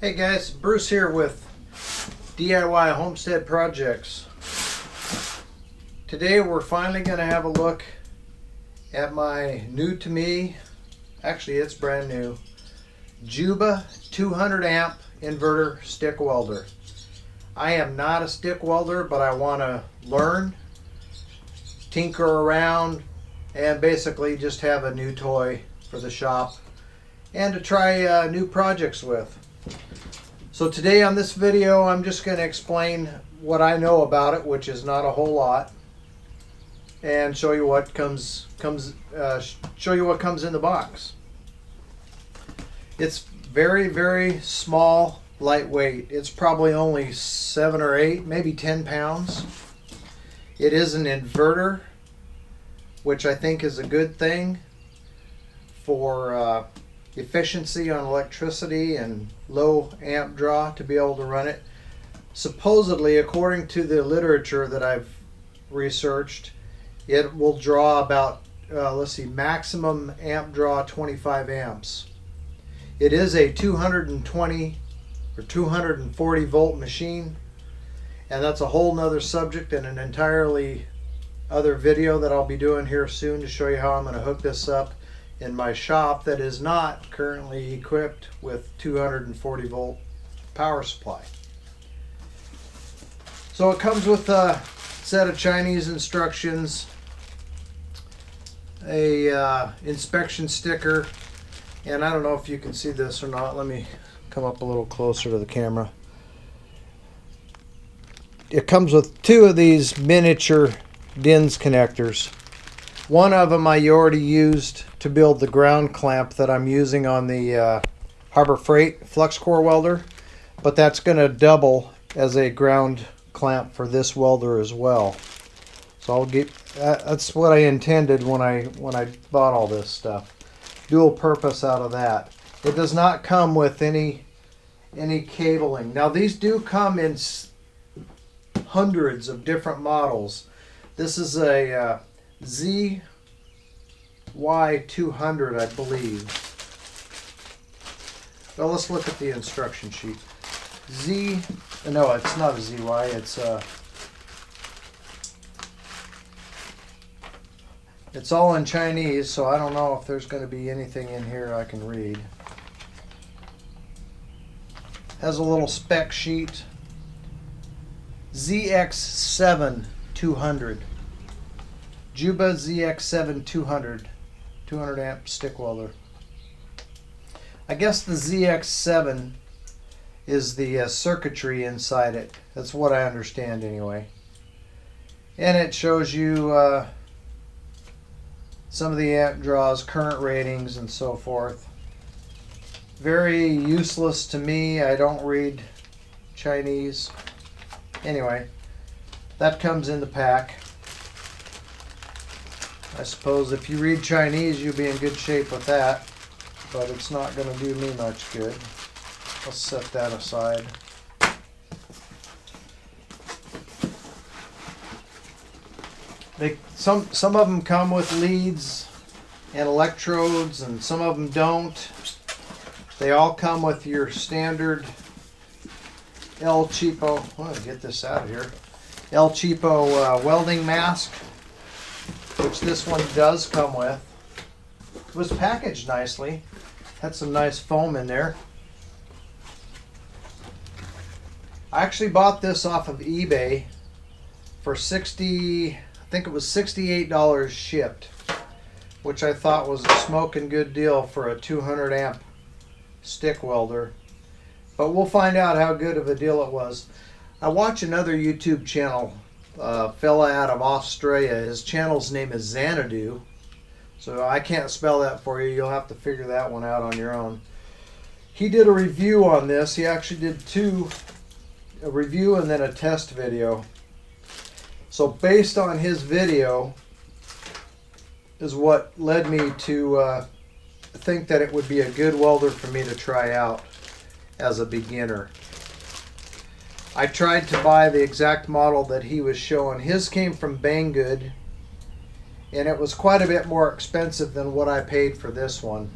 Hey guys, Bruce here with DIY Homestead Projects. Today we're finally going to have a look at my new to me, actually it's brand new, Juba 200 amp inverter stick welder. I am not a stick welder, but I want to learn, tinker around, and basically just have a new toy for the shop and to try new projects with. So today on this video I'm just going to explain what I know about it, which is not a whole lot, and show you what comes in the box. It's very small, lightweight. It's probably only 7 or 8, maybe 10 pounds. It is an inverter, which I think is a good thing for efficiency on electricity and low amp draw to be able to run it. Supposedly, according to the literature that I've researched, it will draw about maximum amp draw 25 amps. It is a 220 or 240 volt machine, and that's a whole nother subject and an entirely other video that I'll be doing here soon to show you how I'm going to hook this up in my shop that is not currently equipped with 240 volt power supply. So it comes with a set of Chinese instructions, a inspection sticker, and I don't know if you can see this or not. Let me come up a little closer to the camera. It comes with 2 of these miniature DINS connectors. One of them I already used to build the ground clamp that I'm using on the Harbor Freight flux core welder, but that's going to double as a ground clamp for this welder as well. So I'll get that's what I intended when I bought all this stuff. Dual purpose out of that. It does not come with any cabling. Now these do come in hundreds of different models. This is a ZY200, I believe. Well, let's look at the instruction sheet. No, it's not a ZY, it's all in Chinese, so I don't know if there's going to be anything in here I can read. Has a little spec sheet. ZX7 200. Juba ZX7 200 amp stick welder. I guess the ZX7 is the circuitry inside it. That's what I understand anyway. And it shows you some of the amp draws, current ratings, and so forth. Very useless to me. I don't read Chinese. Anyway, that comes in the pack. I suppose if you read Chinese, you'll be in good shape with that, but it's not going to do me much good. I'll set that aside. Some of them come with leads and electrodes, and some of them don't. They all come with your standard El Cheapo. Let me get this out of here. El Cheapo welding mask, which this one does come with. It was packaged nicely. Had some nice foam in there. I actually bought this off of eBay for I think it was $68 shipped, which I thought was a smoking good deal for a 200 amp stick welder. But we'll find out how good of a deal it was. I watch another YouTube channel, fella out of Australia. His channel's name is Xanadu, so I can't spell that for you. You'll have to figure that one out on your own. He did a review on this. He actually did 2, a review and then a test video. So based on his video is what led me to think that it would be a good welder for me to try out as a beginner. I tried to buy the exact model that he was showing. His came from Banggood, and it was quite a bit more expensive than what I paid for this one.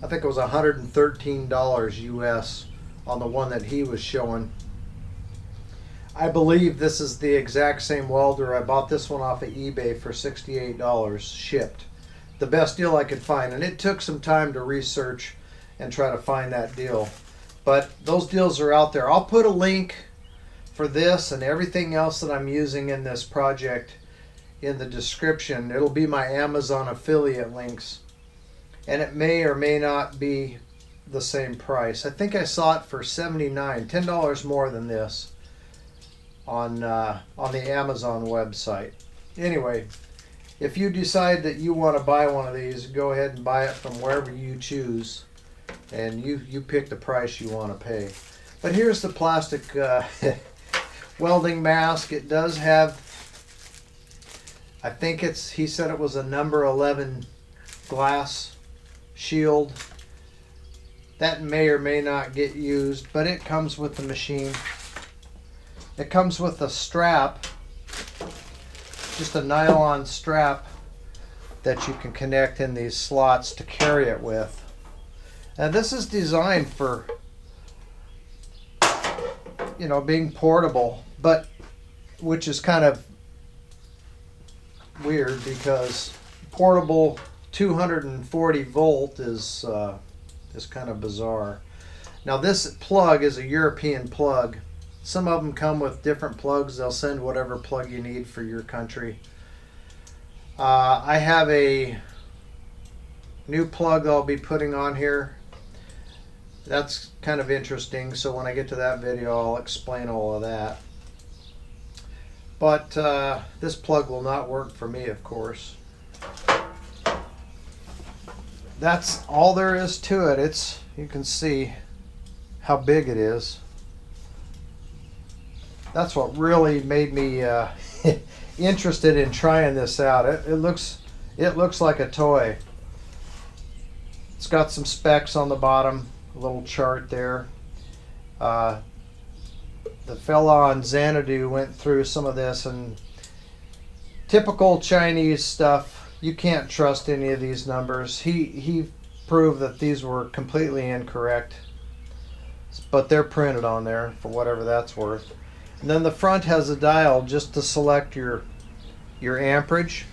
I think it was $113 US on the one that he was showing. I believe this is the exact same welder. I bought this one off of eBay for $68 shipped. The best deal I could find, and it took some time to research and try to find that deal. But those deals are out there. I'll put a link for this and everything else that I'm using in this project in the description. It'll be my Amazon affiliate links, and it may or may not be the same price. I think I saw it for $79, $10 more than this on the Amazon website. Anyway, if you decide that you want to buy one of these, go ahead and buy it from wherever you choose, and you pick the price you want to pay. But here's the plastic welding mask. It does have, I think he said it was a number 11 glass shield. That may or may not get used, but it comes with the machine. It comes with a strap, just a nylon strap that you can connect in these slots to carry it with. And this is designed for, you know, being portable, but which is kind of weird because portable 240 volt is kind of bizarre. Now this plug is a European plug. Some of them come with different plugs. They'll send whatever plug you need for your country. I have a new plug I'll be putting on here. That's kind of interesting, so when I get to that video I'll explain all of that. But this plug will not work for me, of course. That's all there is to it. You can see how big it is. That's what really made me interested in trying this out. It looks like a toy. It's got some specs on the bottom, a little chart there. The fella on Xanadu went through some of this, and typical Chinese stuff, you can't trust any of these numbers. He proved that these were completely incorrect, but they're printed on there for whatever that's worth. And then the front has a dial just to select your amperage,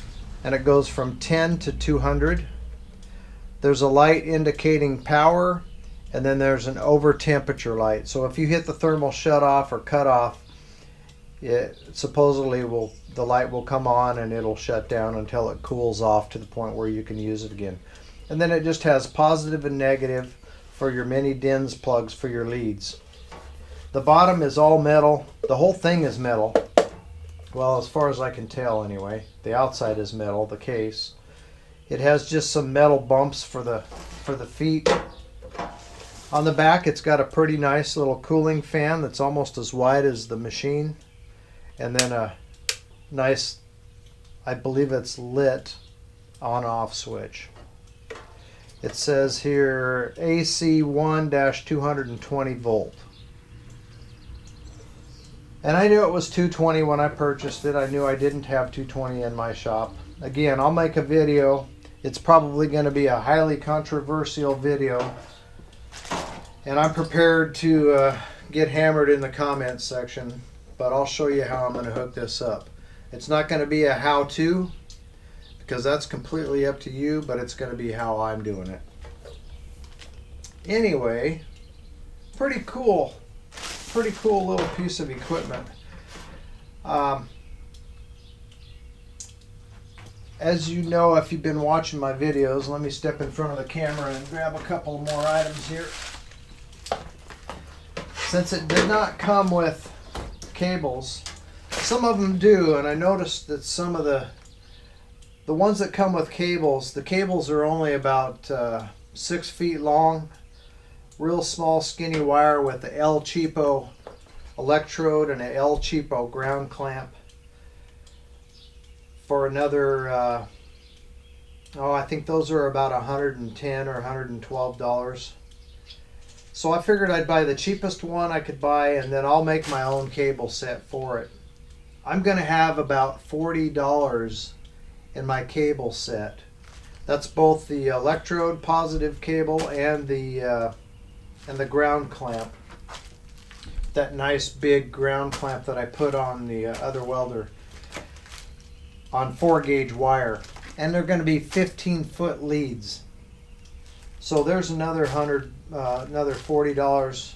and it goes from 10 to 200. There's a light indicating power, and then there's an over temperature light. So if you hit the thermal shut off or cut off, it supposedly the light will come on and it'll shut down until it cools off to the point where you can use it again. And then it just has positive and negative for your mini DINS plugs for your leads. The bottom is all metal. The whole thing is metal. Well, as far as I can tell anyway. The outside is metal, the case. It has just some metal bumps for the feet. On the back it's got a pretty nice little cooling fan that's almost as wide as the machine. And then a nice, I believe it's lit on-off switch. It says here AC 1-220 volt. And I knew it was 220 when I purchased it. I knew I didn't have 220 in my shop. Again, I'll make a video. It's probably going to be a highly controversial video. And I'm prepared to get hammered in the comments section. But I'll show you how I'm going to hook this up. It's not going to be a how-to, because that's completely up to you, but it's going to be how I'm doing it. Anyway, pretty cool little piece of equipment. As you know, if you've been watching my videos, let me step in front of the camera and grab a couple more items here. Since it did not come with cables, some of them do, and I noticed that some of the ones that come with cables, the cables are only about 6 feet long, real small skinny wire with the El Cheapo electrode and an El Cheapo ground clamp for another I think those are about $110 or $112. So I figured I'd buy the cheapest one I could buy, and then I'll make my own cable set for it. I'm going to have about $40 in my cable set. That's both the electrode positive cable and the ground clamp. that nice big ground clamp that I put on the other welder on 4-gauge wire, and they're going to be 15-foot leads. So there's another $40.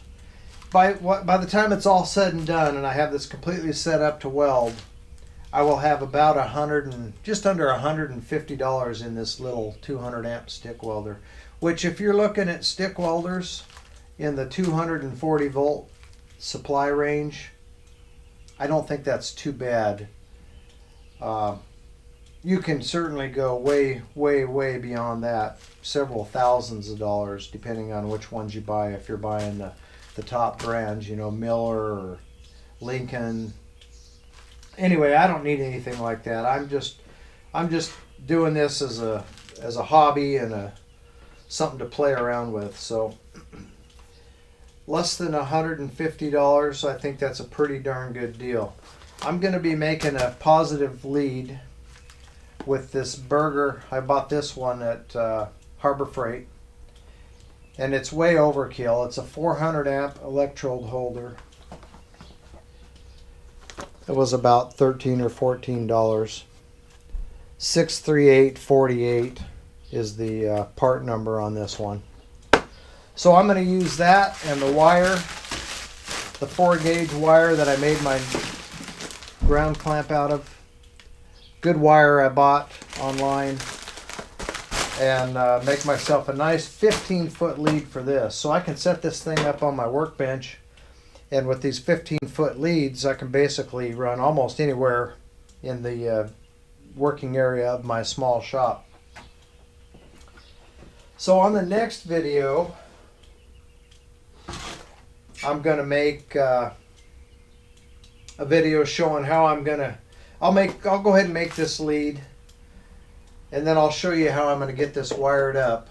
By the time it's all said and done, and I have this completely set up to weld, I will have about just under $150 in this little 200 amp stick welder. Which, if you're looking at stick welders in the 240 volt supply range, I don't think that's too bad. You can certainly go way beyond that, several thousands of dollars, depending on which ones you buy. If you're buying the top brands, you know, Miller or Lincoln. Anyway, I don't need anything like that. I'm just doing this as a hobby and something to play around with. So less than $150, I think that's a pretty darn good deal. I'm going to be making a positive lead with this Burger. I bought this one at Harbor Freight, and it's way overkill. It's a 400 amp electrode holder. It was about $13 or $14. 63848 is the part number on this one. So I'm going to use that and the wire, the 4-gauge wire that I made my ground clamp out of. Good wire I bought online, and make myself a nice 15-foot lead for this. So I can set this thing up on my workbench, and with these 15-foot leads I can basically run almost anywhere in the working area of my small shop. So on the next video, I'm going to make a video showing how I'll go ahead and make this lead, and then I'll show you how I'm going to get this wired up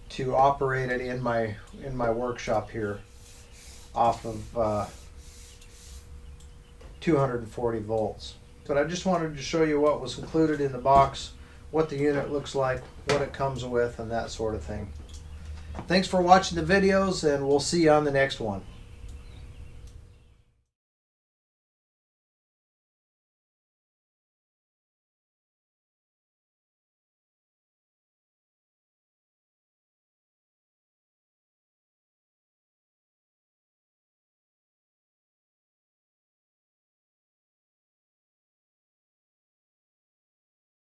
to operate it in my workshop here off of 240 volts. But I just wanted to show you what was included in the box, what the unit looks like, what it comes with, and that sort of thing. Thanks for watching the videos, and we'll see you on the next one.